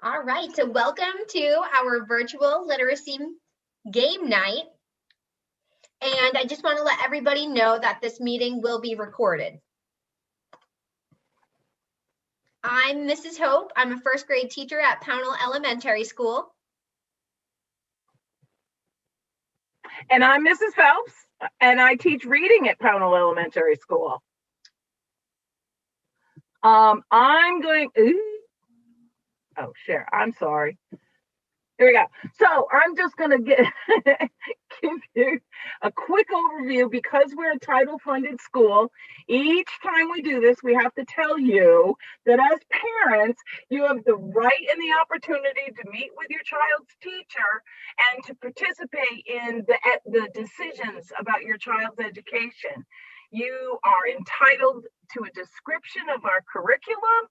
All right, so welcome to our virtual literacy game night. And I just want to let everybody know that this meeting will be recorded. I'm Mrs. Hope. I'm a first grade teacher at Pownal Elementary School. And I'm Mrs. Phelps, and I teach reading at Pownal Elementary School. I'm sorry. Here we go. So I'm just going to give you a quick overview because we're a title funded school. Each time we do this, we have to tell you that as parents, you have the right and the opportunity to meet with your child's teacher and to participate in the decisions about your child's education. You are entitled to a description of our curriculum.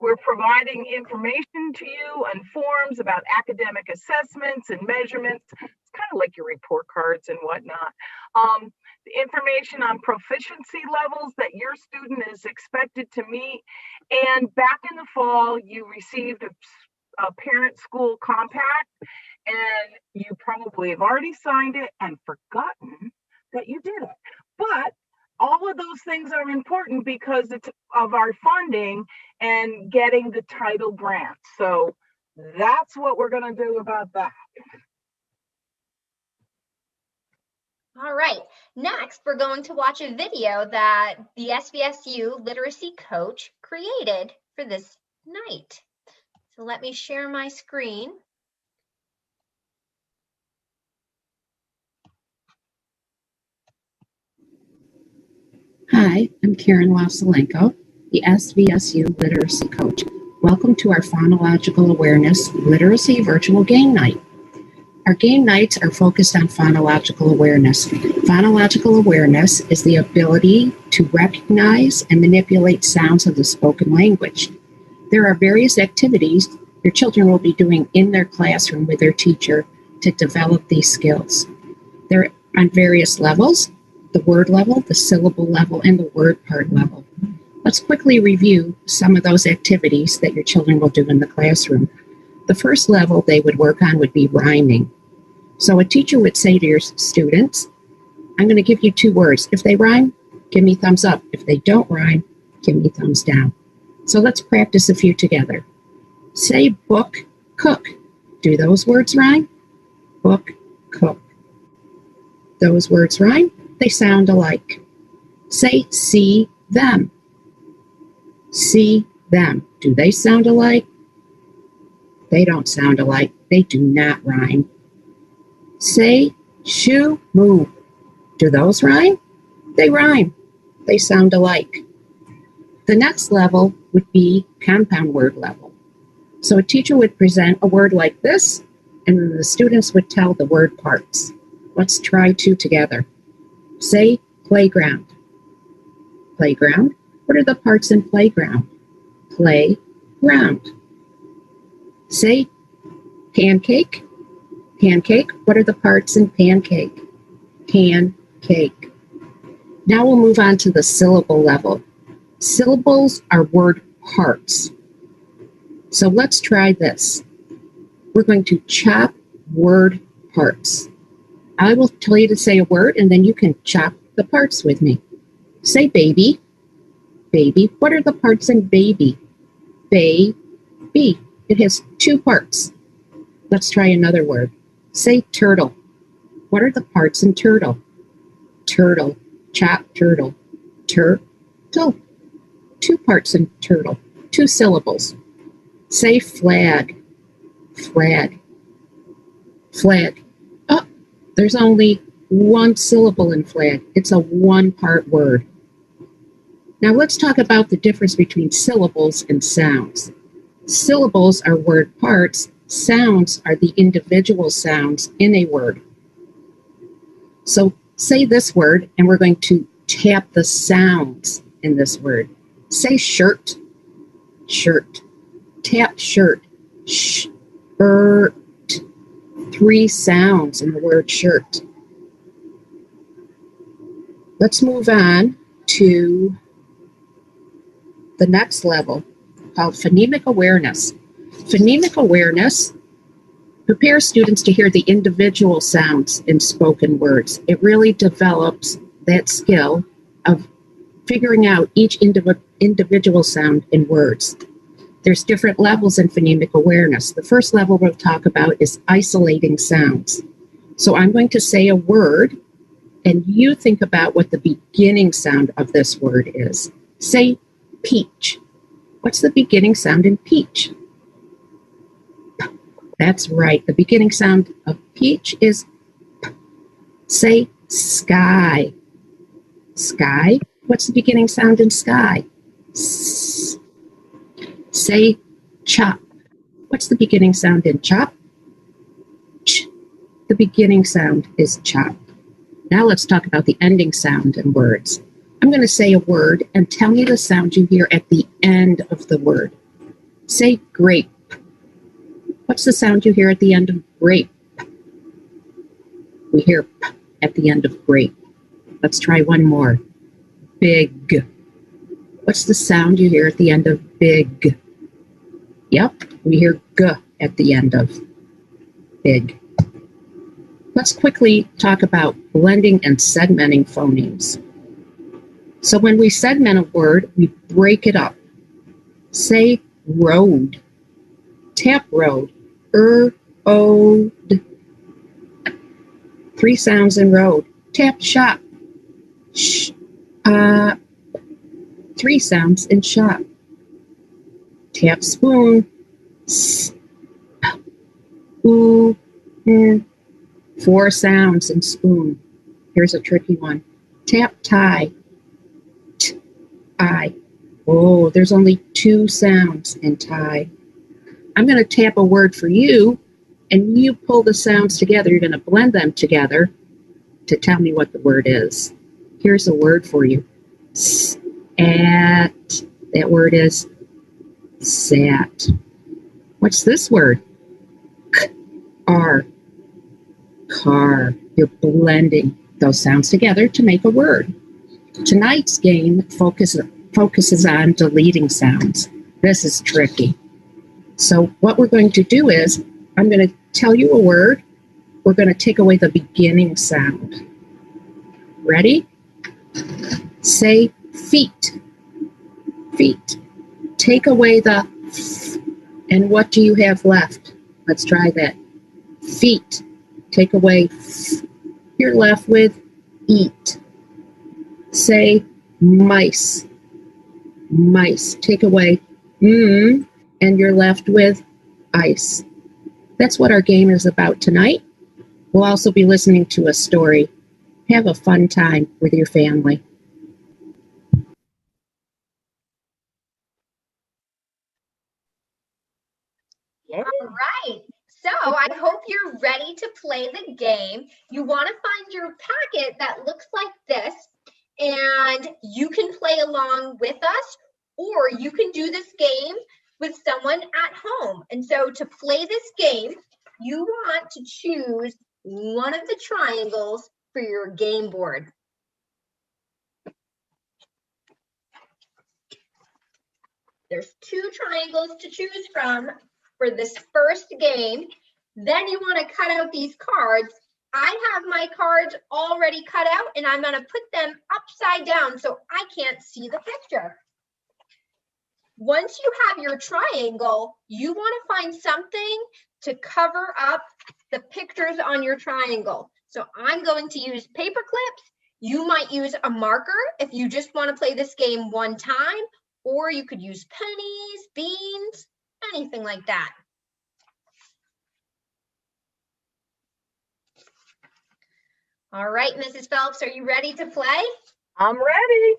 We're providing information to you and forms about academic assessments and measurements. It's kind of like your report cards and whatnot. The information on proficiency levels that your student is expected to meet. And back in the fall, you received a parent school compact, and you probably have already signed it and forgotten that you did it. But all of those things are important because it's of our funding and getting the title grant. So that's what we're going to do about that. All right, next we're going to watch a video that the SVSU literacy coach created for this night. So let me share my screen. Hi, I'm Karen Waselenko, the SVSU Literacy Coach. Welcome to our Phonological Awareness Literacy Virtual Game Night. Our game nights are focused on phonological awareness. Phonological awareness is the ability to recognize and manipulate sounds of the spoken language. There are various activities your children will be doing in their classroom with their teacher to develop these skills. They're on various levels: the word level, the syllable level, and the word part level. Let's quickly review some of those activities that your children will do in the classroom. The first level they would work on would be rhyming. So a teacher would say to your students, I'm going to give you two words. If they rhyme, give me thumbs up. If they don't rhyme, give me thumbs down. So let's practice a few together. Say book, cook. Do those words rhyme? Book, cook. Those words rhyme? They sound alike. Say see them. See them. Do they sound alike? They don't sound alike. They do not rhyme. Say shoe, move. Do those rhyme? They rhyme. They sound alike. The next level would be compound word level. So a teacher would present a word like this, and then the students would tell the word parts. Let's try two together. Say playground. Playground. What are the parts in playground? Playground. Say pancake. Pancake. What are the parts in pancake? Pancake. Now we'll move on to the syllable level. Syllables are word parts. So let's try this. We're going to chop word parts. I will tell you to say a word, and then you can chop the parts with me. Say baby. Baby. What are the parts in baby? Baby. It has two parts. Let's try another word. Say turtle. What are the parts in turtle? Turtle. Chop turtle. Turtle. Two parts in turtle. Two syllables. Say flag. Flag. Flag. Oh, there's only one syllable in flag. It's a one-part word. Now let's talk about the difference between syllables and sounds. Syllables are word parts. Sounds are the individual sounds in a word. So say this word, and we're going to tap the sounds in this word. Say shirt. Shirt. Tap shirt. Shirt. Three sounds in the word shirt. Let's move on to the next level called phonemic awareness. Phonemic awareness prepares students to hear the individual sounds in spoken words. It really develops that skill of figuring out each individual sound in words. There's different levels in phonemic awareness. The first level we'll talk about is isolating sounds. So I'm going to say a word, and you think about what the beginning sound of this word is. Say peach. What's the beginning sound in peach? That's right. The beginning sound of peach is P. Say sky. Sky. What's the beginning sound in sky? S. Say chop. What's the beginning sound in chop? Ch. The beginning sound is chop. Now let's talk about the ending sound in words. I'm going to say a word and tell me the sound you hear at the end of the word. Say grape. What's the sound you hear at the end of grape? We hear P at the end of grape. Let's try one more. Big. What's the sound you hear at the end of big? Yep, we hear G at the end of big. Let's quickly talk about blending and segmenting phonemes. So when we segment a word, we break it up. Say road. Tap road. O-D. 3 sounds in road. Tap shop. Sh. 3 sounds in shop. Tap spoon. S. Oo. 4 sounds in spoon. Here's a tricky one. Tap tie. T. I. Oh, there's only 2 sounds in tie. I'm going to tap a word for you, and you pull the sounds together. You're going to blend them together to tell me what the word is. Here's a word for you. At. That word is sat. What's this word? R. Car. You're blending those sounds together to make a word. Tonight's game focuses on deleting sounds. This is tricky. So what we're going to do is, I'm going to tell you a word. We're going to take away the beginning sound. Ready? Say feet. Feet. Take away the f, and what do you have left? Let's try that. Feet. Take away f. You're left with eat. Say mice. Mice. Take away and you're left with ice. That's what our game is about tonight. We'll also be listening to a story. Have a fun time with your family. Yeah. All right. So I hope you're ready to play the game. You want to find your packet that looks like this, and you can play along with us, or you can do this game with someone at home. And so to play this game, you want to choose one of the triangles for your game board. There's 2 triangles to choose from for this first game. Then you want to cut out these cards. I have my cards already cut out, and I'm going to put them upside down so I can't see the picture. Once you have your triangle, you want to find something to cover up the pictures on your triangle. So I'm going to use paper clips. You might use a marker if you just want to play this game one time, or you could use pennies, beans, anything like that. All right, Mrs. Phelps, are you ready to play? I'm ready.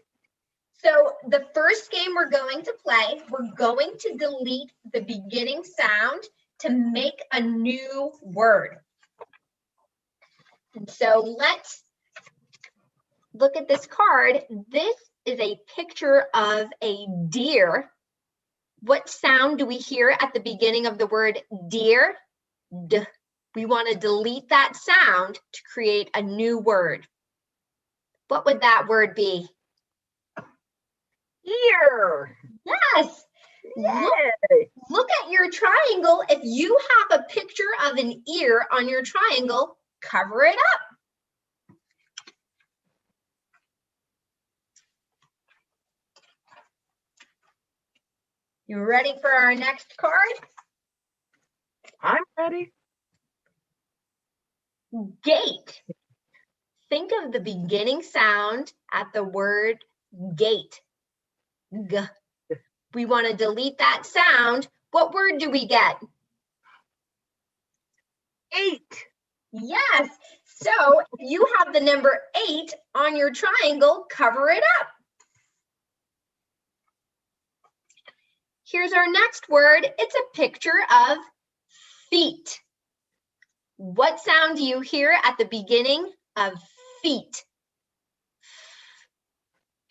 So the first game we're going to play, we're going to delete the beginning sound to make a new word. And so let's look at this card. This is a picture of a deer. What sound do we hear at the beginning of the word deer? D. We want to delete that sound to create a new word. What would that word be? Ear. Yes. Yay. Look at at your triangle, if you have a picture of an ear on your triangle, cover it up. You ready for our next card? I'm ready. Gate. Think of the beginning sound at the word gate. G. We want to delete that sound. What word do we get? 8. Yes. So if you have the number 8 on your triangle, cover it up. Here's our next word. It's a picture of feet. What sound do you hear at the beginning of feet?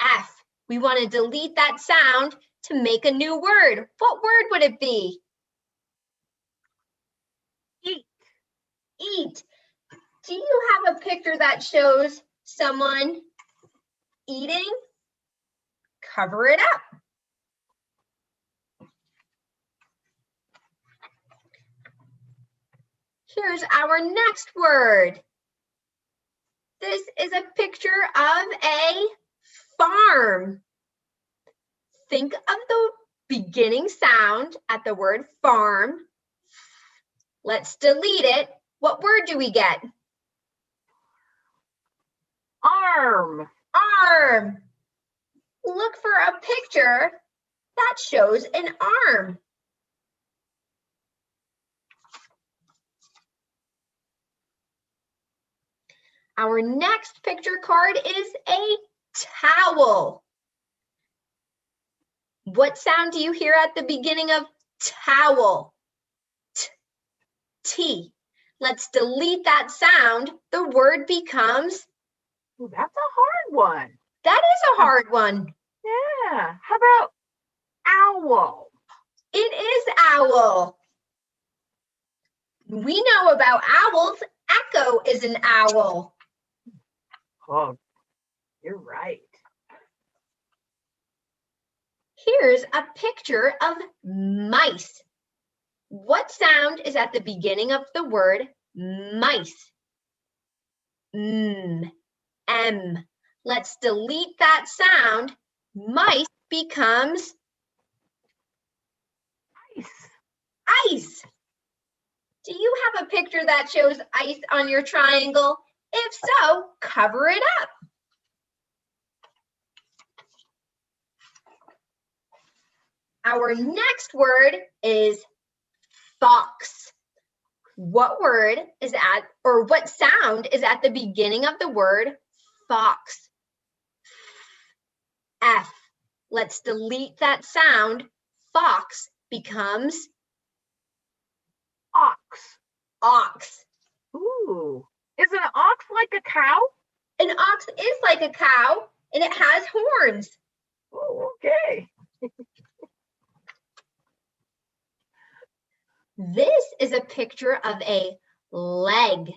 F. We want to delete that sound to make a new word. What word would it be? Eat. Eat. Do you have a picture that shows someone eating? Cover it up. Here's our next word. This is a picture of a farm. Think of the beginning sound at the word farm. Let's delete it. What word do we get? Arm. Arm. Look for a picture that shows an arm. Our next picture card is a towel. What sound do you hear at the beginning of towel? T. Let's delete that sound. The word becomes. Ooh, that's a hard one. That is a hard one. Yeah. How about owl? It is owl. We know about owls. Echo is an owl. Oh, you're right. Here's a picture of mice. What sound is at the beginning of the word mice? M. Let's delete that sound. Mice becomes Ice. ice. Do you have a picture that shows ice on your triangle? If so, cover it up. Our next word is fox. What word is at, or what sound is at the beginning of the word fox? F. Let's delete that sound. Fox becomes Ox. ox. Ooh. Is an ox like a cow? An ox is like a cow and it has horns. Oh, okay. This is a picture of a leg.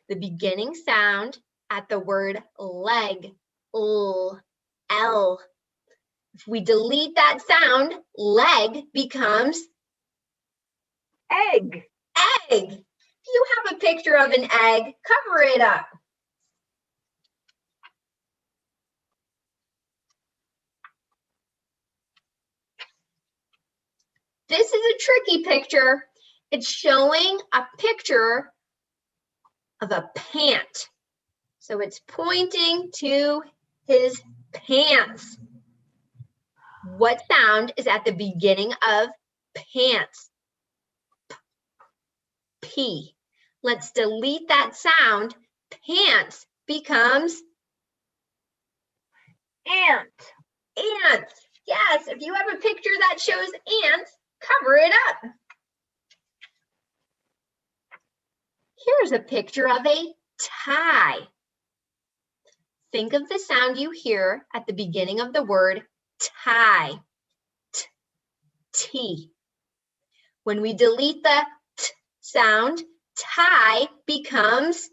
The beginning sound at the word leg, L. If we delete that sound, leg becomes Egg. egg. If you have a picture of an egg, cover it up. This is a tricky picture. It's showing a picture of a pant. So it's pointing to his pants. What sound is at the beginning of pants? P. Let's delete that sound. Pants becomes Ant. ant. Yes, if you have a picture that shows ants, cover it up. Here's a picture of a tie. Think of the sound you hear at the beginning of the word tie. T. When we delete the t sound, tie becomes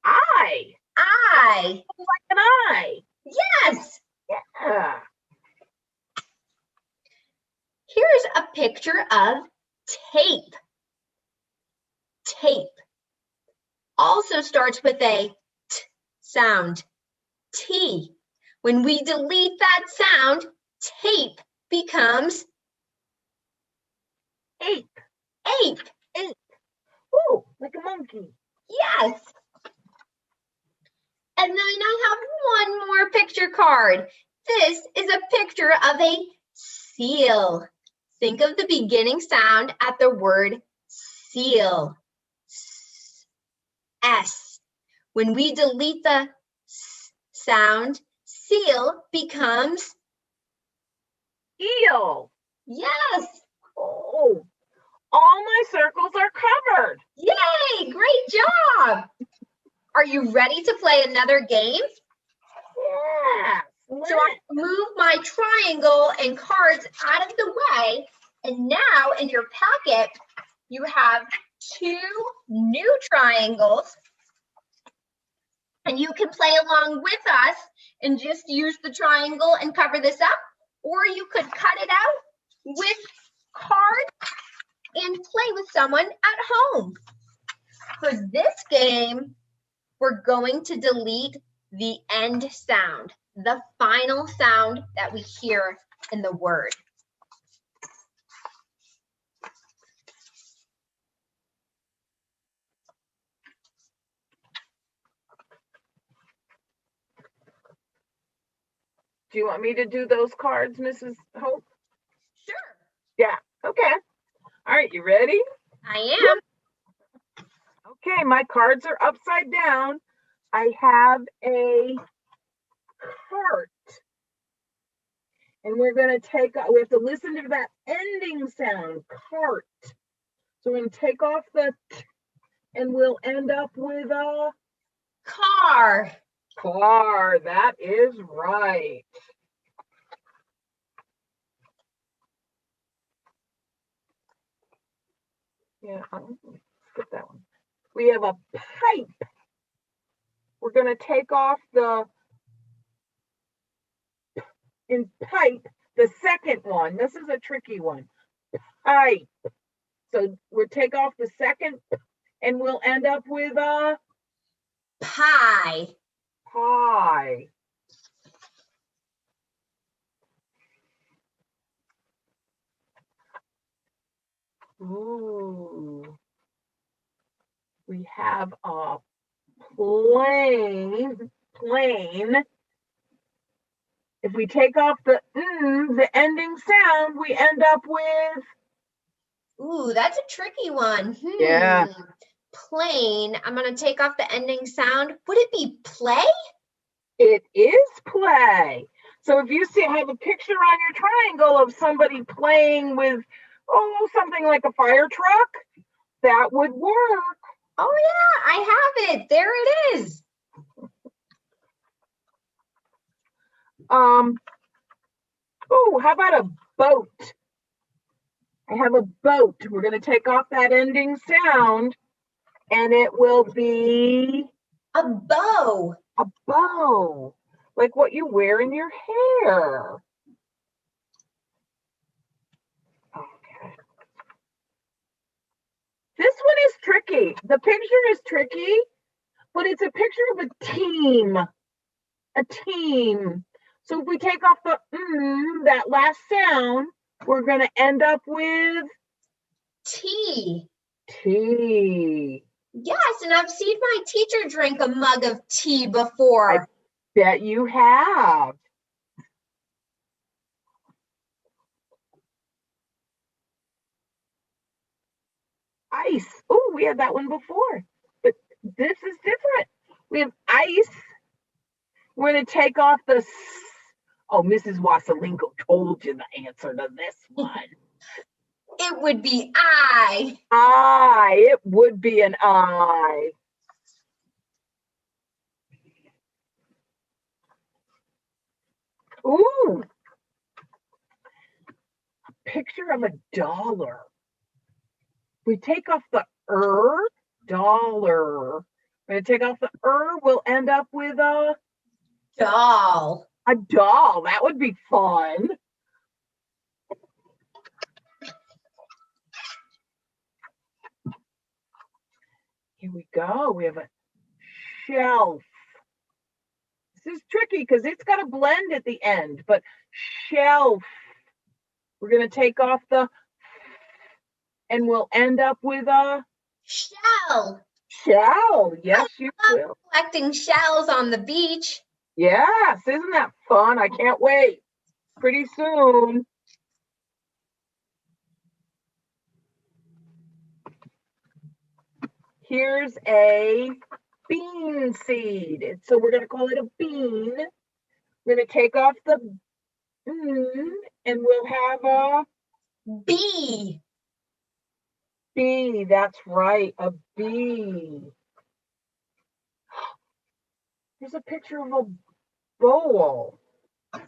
Eye. I. Like an eye. Yes. Yeah. picture of tape. Tape also starts with a t sound, T. When we delete that sound, tape becomes Ape. ape. Ape. Oh, like a monkey. Yes. And then I have one more picture card. This is a picture of a seal. Think of the beginning sound at the word seal. S. When we delete the S sound, seal becomes Eel. yes. Oh, all my circles are covered. Yay, great job. Are you ready to play another game? Yeah. So I move my triangle and cards out of the way. And now in your packet, you have 2 new triangles. And you can play along with us and just use the triangle and cover this up. Or you could cut it out with cards and play with someone at home. For this game, we're going to delete the end sound, the final sound that we hear in the word. Do you want me to do those cards, Mrs. Hope? Sure. Yeah. Okay. All right. You ready? I am. Okay. My cards are upside down. I have a cart. And we're going to we have to listen to that ending sound, cart. So we're going to take off the t, and we'll end up with a Car. car. That is right. Yeah, skip that one. We have a pipe. We're going to take off the in pipe, the second one. This is a tricky one. Pipe. So we'll take off the second and we'll end up with a Pie. pie. Ooh. We have a plane. If we take off the the ending sound, we end up with Ooh, that's a tricky one. Yeah. Plane. I'm going to take off the ending sound. Would it be play? It is play. So if you have a picture on your triangle of somebody playing with, something like a fire truck, that would work. Oh yeah, I have it. There it is. How about a boat? I have a boat. We're going to take off that ending sound and it will be a bow. A bow, like what you wear in your hair. Okay. This one is tricky. The picture is tricky, but it's a picture of a team. A team. So if we take off the that last sound, we're going to end up with tea. Tea. Yes, and I've seen my teacher drink a mug of tea before. I bet you have. Ice. Oh, we had that one before, but this is different. We have ice. We're going to take off the Mrs. Wasalenko told you the answer to this one. It would be I. It would be an I. Ooh. A picture of a dollar. We take off the dollar. We're going to take off the we'll end up with a doll. A doll. That would be fun. we have a shelf. This is tricky because it's got a blend at the end, but shelf. We're going to take off the, and we'll end up with a Shell. shell. Yes, you will. Collecting shells on the beach. Yes, isn't that fun? I can't wait. Pretty soon. Here's a bean seed. So we're going to call it a bean. We're going to take off the and we'll have a Bee. bee. That's right, a bee. There's a picture of a bowl. We're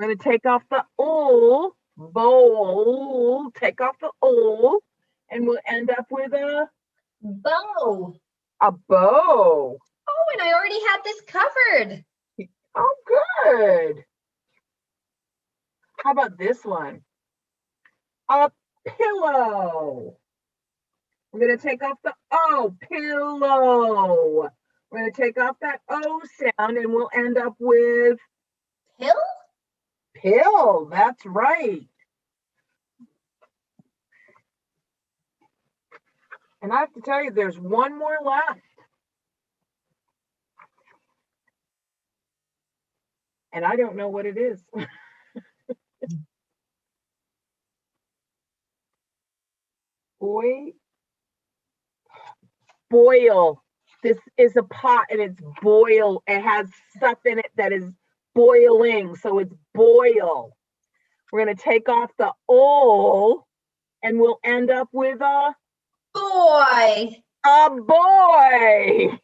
going to take off the bowl, take off the and we'll end up with a Bow. bow. Oh, and I already had this covered. Oh, good. How about this one? A pillow. We're going to take off the O, pillow. We're going to take off that O sound and we'll end up with Pill? pill. That's right. And I have to tell you, there's one more left. And I don't know what it is. Boil. This is a pot and it's boil. It has stuff in it that is boiling. So it's boil. We're going to take off the O and we'll end up with a Boy. boy.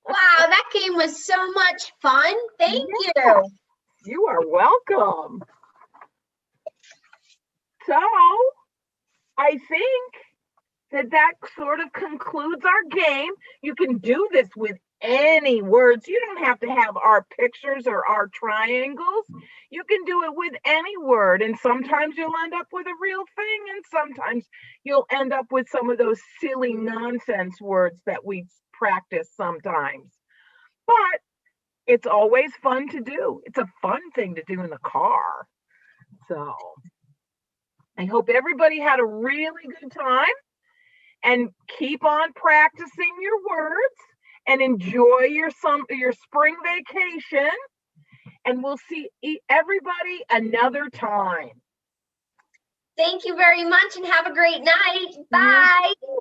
Wow, that game was so much fun. Thank you. You are welcome. So I think that sort of concludes our game. You can do this with any words. You don't have to have our pictures or our triangles. You can do it with any word. And sometimes you'll end up with a real thing. And sometimes you'll end up with some of those silly nonsense words that we practice sometimes. But it's always fun to do. It's a fun thing to do in the car. So I hope everybody had a really good time. And keep on practicing your words and enjoy your spring vacation. And we'll see everybody another time. Thank you very much and have a great night. Bye. Bye.